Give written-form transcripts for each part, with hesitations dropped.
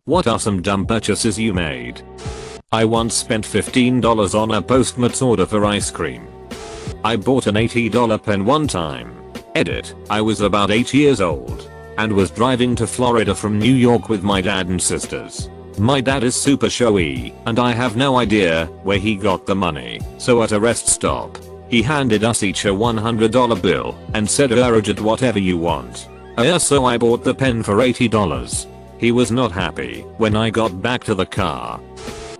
What are some dumb purchases you made? I once spent $15 on a Postmates order for ice cream. I bought an $80 pen one time. Edit, I was about 8 years old and was driving to Florida from New York with my dad and sisters. My dad is super showy and I have no idea where he got the money, so at a rest stop, he handed us each a $100 bill and said get whatever you want. So I bought the pen for $80. He was not happy when I got back to the car.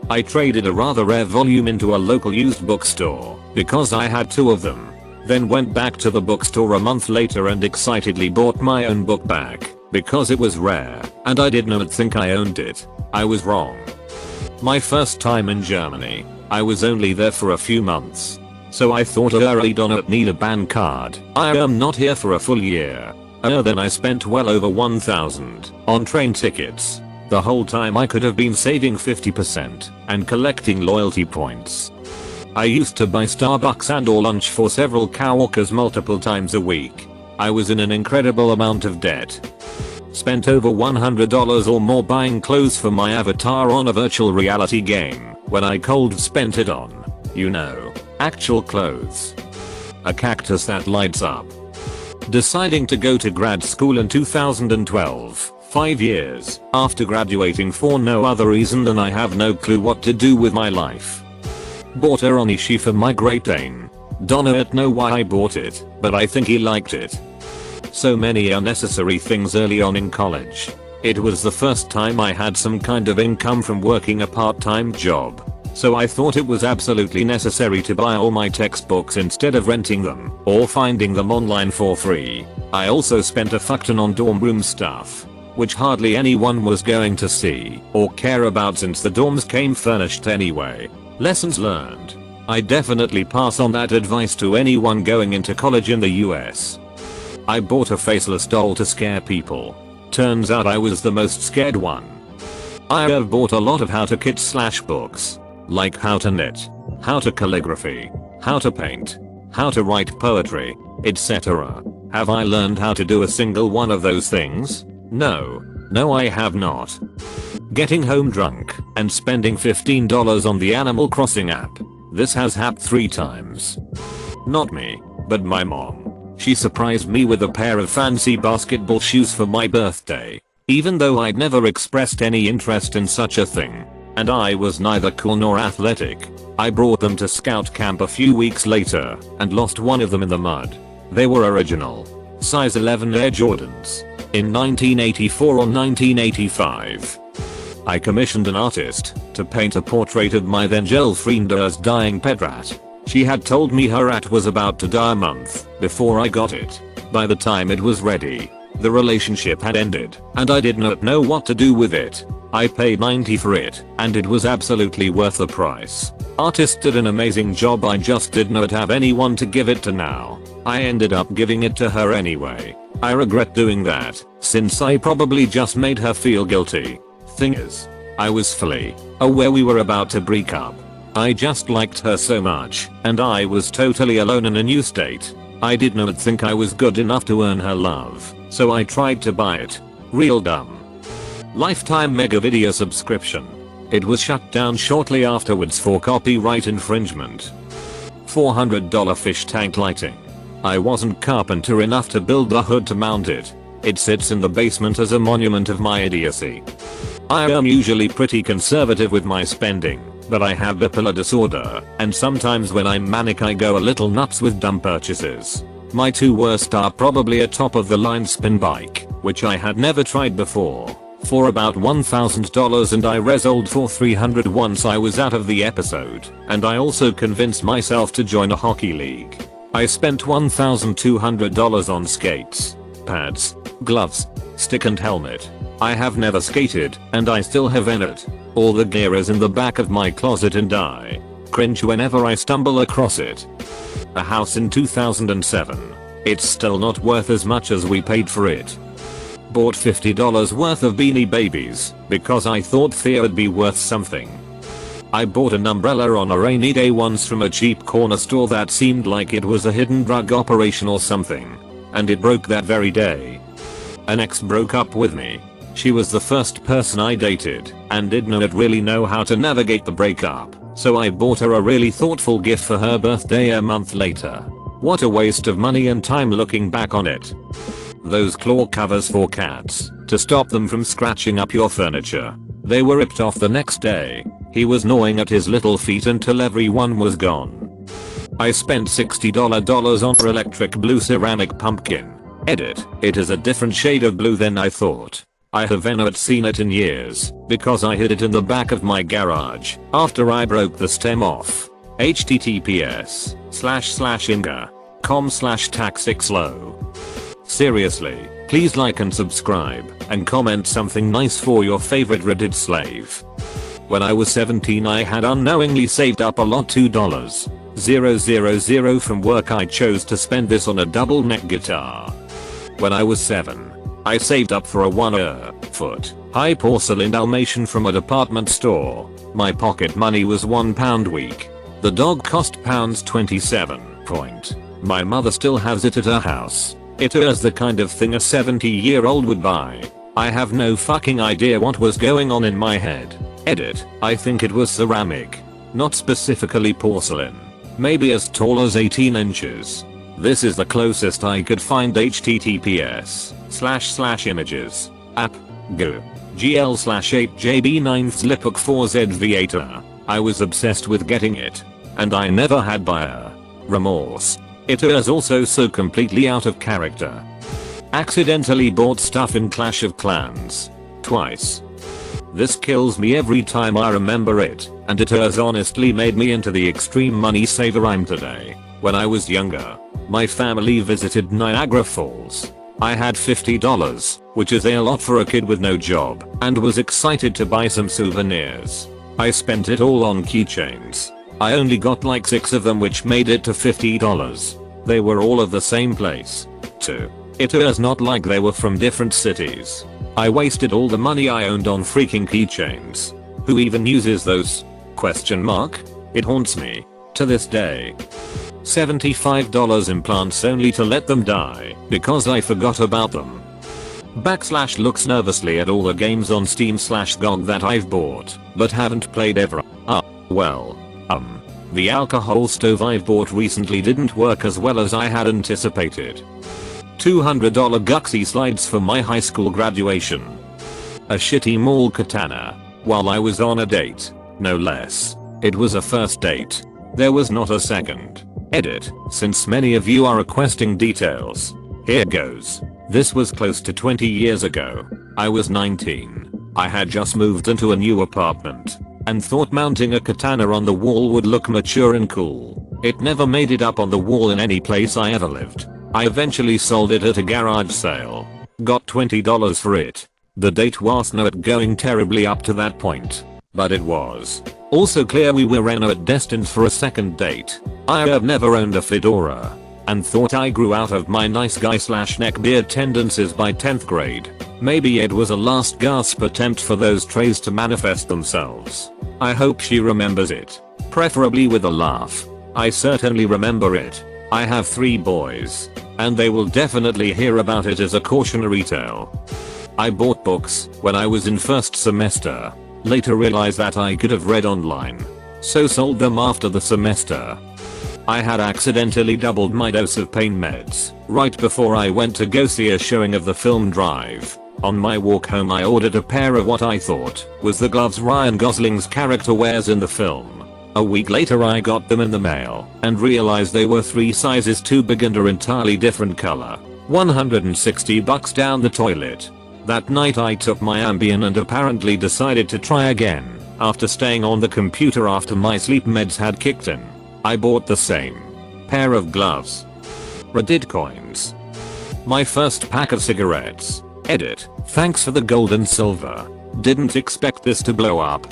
I traded a rather rare volume into a local used bookstore because I had 2 of them. Then went back to the bookstore a month later and excitedly bought my own book back because it was rare and I did not think I owned it. I was wrong. My first time in Germany, I was only there for a few months. So I thought I don't need a ban card. I am not here for a full year. Then I spent well over $1,000 on train tickets. The whole time I could have been saving 50% and collecting loyalty points. I used to buy Starbucks and or lunch for several coworkers multiple times a week. I was in an incredible amount of debt. Spent over $100 or more buying clothes for my avatar on a virtual reality game when I cold spent it on, actual clothes. A cactus that lights up. Deciding to go to grad school in 2012, 5 years after graduating for no other reason than I have no clue what to do with my life. Bought a Onishi for my Great Dane. Don't know why I bought it, but I think he liked it. So many unnecessary things early on in college. It was the first time I had some kind of income from working a part-time job. So I thought it was absolutely necessary to buy all my textbooks instead of renting them or finding them online for free. I also spent a fuckton on dorm room stuff, which hardly anyone was going to see or care about since the dorms came furnished anyway. Lessons learned. I definitely pass on that advice to anyone going into college in the US. I bought a faceless doll to scare people. Turns out I was the most scared one. I have bought a lot of how-to kits / books. Like how to knit, how to calligraphy, how to paint, how to write poetry, etc. Have I learned how to do a single one of those things? No I have not. Getting home drunk and spending $15 on the Animal Crossing app. This has happened 3 times. Not me, but my mom. She surprised me with a pair of fancy basketball shoes for my birthday, even though I'd never expressed any interest in such a thing. And I was neither cool nor athletic. I brought them to scout camp a few weeks later and lost one of them in the mud. They were original. Size 11 Air Jordans. In 1984 or 1985. I commissioned an artist to paint a portrait of my then girlfriend as dying pet rat. She had told me her rat was about to die a month before I got it. By the time it was ready, the relationship had ended and I did not know what to do with it. I paid $90 for it and it was absolutely worth the price. Artist did an amazing job, I just did not have anyone to give it to now. I ended up giving it to her anyway. I regret doing that since I probably just made her feel guilty. Thing is, I was fully aware we were about to break up. I just liked her so much and I was totally alone in a new state. I did not think I was good enough to earn her love, so I tried to buy it. Real dumb. Lifetime mega video subscription. It was shut down shortly afterwards for copyright infringement. $400 fish tank lighting. I wasn't carpenter enough to build the hood to mount it. It sits in the basement as a monument of my idiocy. I am usually pretty conservative with my spending, but I have bipolar disorder, and sometimes when I'm manic I go a little nuts with dumb purchases. My 2 worst are probably a top of the line spin bike, which I had never tried before, for about $1,000 and I resold for $300 once I was out of the episode, and I also convinced myself to join a hockey league. I spent $1,200 on skates, pads, gloves, stick and helmet. I have never skated and I still have it. All the gear is in the back of my closet and I cringe whenever I stumble across it. A house in 2007. It's still not worth as much as we paid for it. Bought $50 worth of Beanie Babies because I thought they would be worth something. I bought an umbrella on a rainy day once from a cheap corner store that seemed like it was a hidden drug operation or something, and it broke that very day. An ex broke up with me. She was the first person I dated and did not really know how to navigate the breakup, so I bought her a really thoughtful gift for her birthday a month later. What a waste of money and time looking back on it. Those claw covers for cats, to stop them from scratching up your furniture. They were ripped off the next day. He was gnawing at his little feet until everyone was gone. I spent $60 on her electric blue ceramic pumpkin. Edit, it is a different shade of blue than I thought. I have not seen it in years because I hid it in the back of my garage after I broke the stem off. https://inga.com/taxixlow. Seriously, please like and subscribe and comment something nice for your favorite Reddit slave. When I was 17 I had unknowingly saved up a lot $2,000 from work. I chose to spend this on a double neck guitar. When I was 7, I saved up for a 1-foot high porcelain Dalmatian from a department store. My pocket money was £1 week. The dog cost £27. My mother still has it at her house. It is the kind of thing a 70-year-old would buy. I have no fucking idea what was going on in my head. Edit, I think it was ceramic. Not specifically porcelain. Maybe as tall as 18 inches. This is the closest I could find. https://images. App. Go. gl/8jb9 Lipbook 4ZV8. I was obsessed with getting it. And I never had buyer remorse. It is also so completely out of character. Accidentally bought stuff in Clash of Clans. Twice. This kills me every time I remember it, and it has honestly made me into the extreme money saver I'm today. When I was younger, my family visited Niagara Falls. I had $50, which is a lot for a kid with no job, and was excited to buy some souvenirs. I spent it all on keychains. I only got like 6 of them, which made it to $50. They were all of the same place, too. It is not like they were from different cities. I wasted all the money I owned on freaking keychains. Who even uses those? ? It haunts me to this day. $75 in plants only to let them die because I forgot about them. / looks nervously at all the games on Steam/GOG that I've bought but haven't played ever. The alcohol stove I've bought recently didn't work as well as I had anticipated. $200 Guxy slides for my high school graduation. A shitty mall katana while I was on a date, no less. It was a first date. There was not a second. Edit, since many of you are requesting details. Here goes. This was close to 20 years ago. I was 19. I had just moved into a new apartment and thought mounting a katana on the wall would look mature and cool. It never made it up on the wall in any place I ever lived. I eventually sold it at a garage sale. Got $20 for it. The date was not going terribly up to that point, but it was also clear we were not destined for a second date. I have never owned a fedora and thought I grew out of my nice guy / neckbeard tendencies by 10th grade. Maybe it was a last gasp attempt for those traits to manifest themselves. I hope she remembers it, preferably with a laugh. I certainly remember it. I have 3 boys, and they will definitely hear about it as a cautionary tale. I bought books when I was in first semester. Later realized that I could have read online, so sold them after the semester. I had accidentally doubled my dose of pain meds right before I went to go see a showing of the film Drive. On my walk home I ordered a pair of what I thought was the gloves Ryan Gosling's character wears in the film. A week later I got them in the mail and realized they were 3 sizes too big and an entirely different color. $160 down the toilet. That night I took my Ambien and apparently decided to try again after staying on the computer after my sleep meds had kicked in. I bought the same pair of gloves. Reddit coins. My first pack of cigarettes. Edit, thanks for the gold and silver. Didn't expect this to blow up.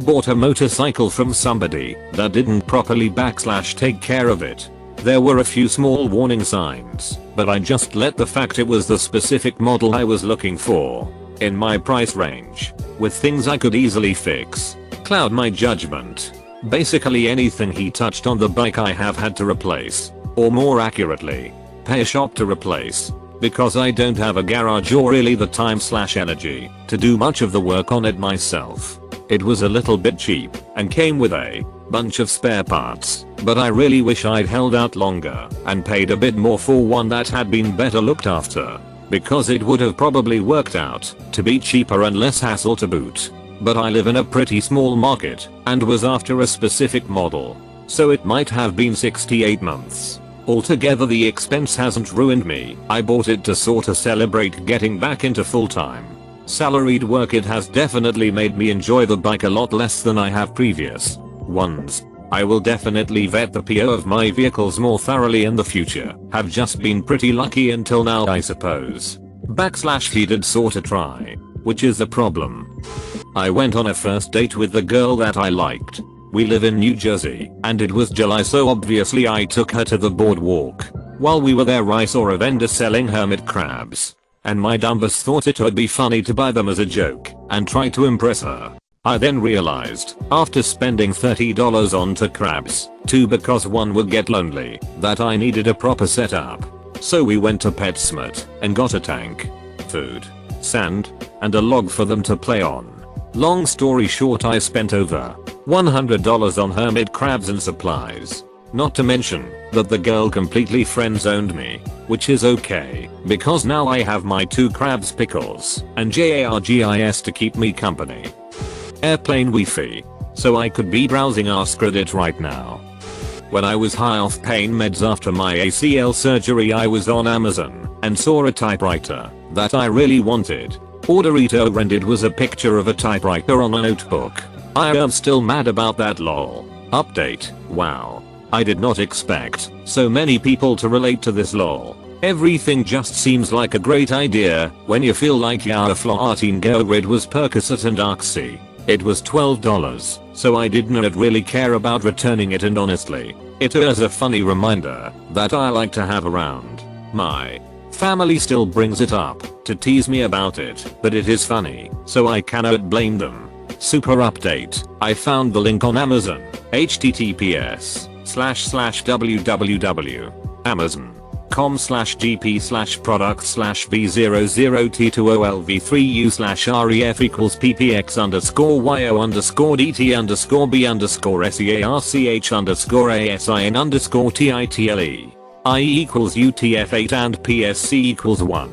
Bought a motorcycle from somebody that didn't properly / take care of it. There were a few small warning signs, but I just let the fact it was the specific model I was looking for, in my price range, with things I could easily fix, cloud my judgment. Basically anything he touched on the bike I have had to replace, or more accurately, pay a shop to replace, because I don't have a garage or really the time/energy to do much of the work on it myself. It was a little bit cheap and came with a bunch of spare parts, but I really wish I'd held out longer and paid a bit more for one that had been better looked after, because it would have probably worked out to be cheaper and less hassle to boot. But I live in a pretty small market and was after a specific model, so it might have been 68 months. Altogether the expense hasn't ruined me. I bought it to sorta celebrate getting back into full-time salaried work. It has definitely made me enjoy the bike a lot less than I have previous ones. I will definitely vet the PO of my vehicles more thoroughly in the future. Have just been pretty lucky until now, I suppose. He did sorta try, which is the problem. I went on a first date with the girl that I liked. We live in New Jersey and it was July, so obviously I took her to the boardwalk. While we were there I saw a vendor selling hermit crabs, and my dumbass thought it would be funny to buy them as a joke and try to impress her. I then realized, after spending $30 on 2 crabs, 2 because one would get lonely, that I needed a proper setup. So we went to PetSmart and got a tank, food, sand, and a log for them to play on. Long story short, I spent over $100 on hermit crabs and supplies. Not to mention that the girl completely friend-zoned me, which is okay, because now I have my 2 crabs, pickles, and JARGIS to keep me company. Airplane Wi-Fi, so I could be browsing AskReddit right now. When I was high off pain meds after my ACL surgery, I was on Amazon and saw a typewriter that I really wanted. Order it over and it was a picture of a typewriter on a notebook. I am still mad about that, lol. Update, wow. I did not expect so many people to relate to this, lol. Everything just seems like a great idea when you feel like your floating go-rid was Percocet and Oxy. It was $12, so I did not really care about returning it, and honestly, it is a funny reminder that I like to have around. My family still brings it up to tease me about it, but it is funny, so I cannot blame them. Super update, I found the link on Amazon, https://www.amazon.com/gp/product/v003u/ref=pp_x_dp_ref=bzero0t_ol_v3u/ref_asin_beyond_etitle I=utf8 and PSC=1.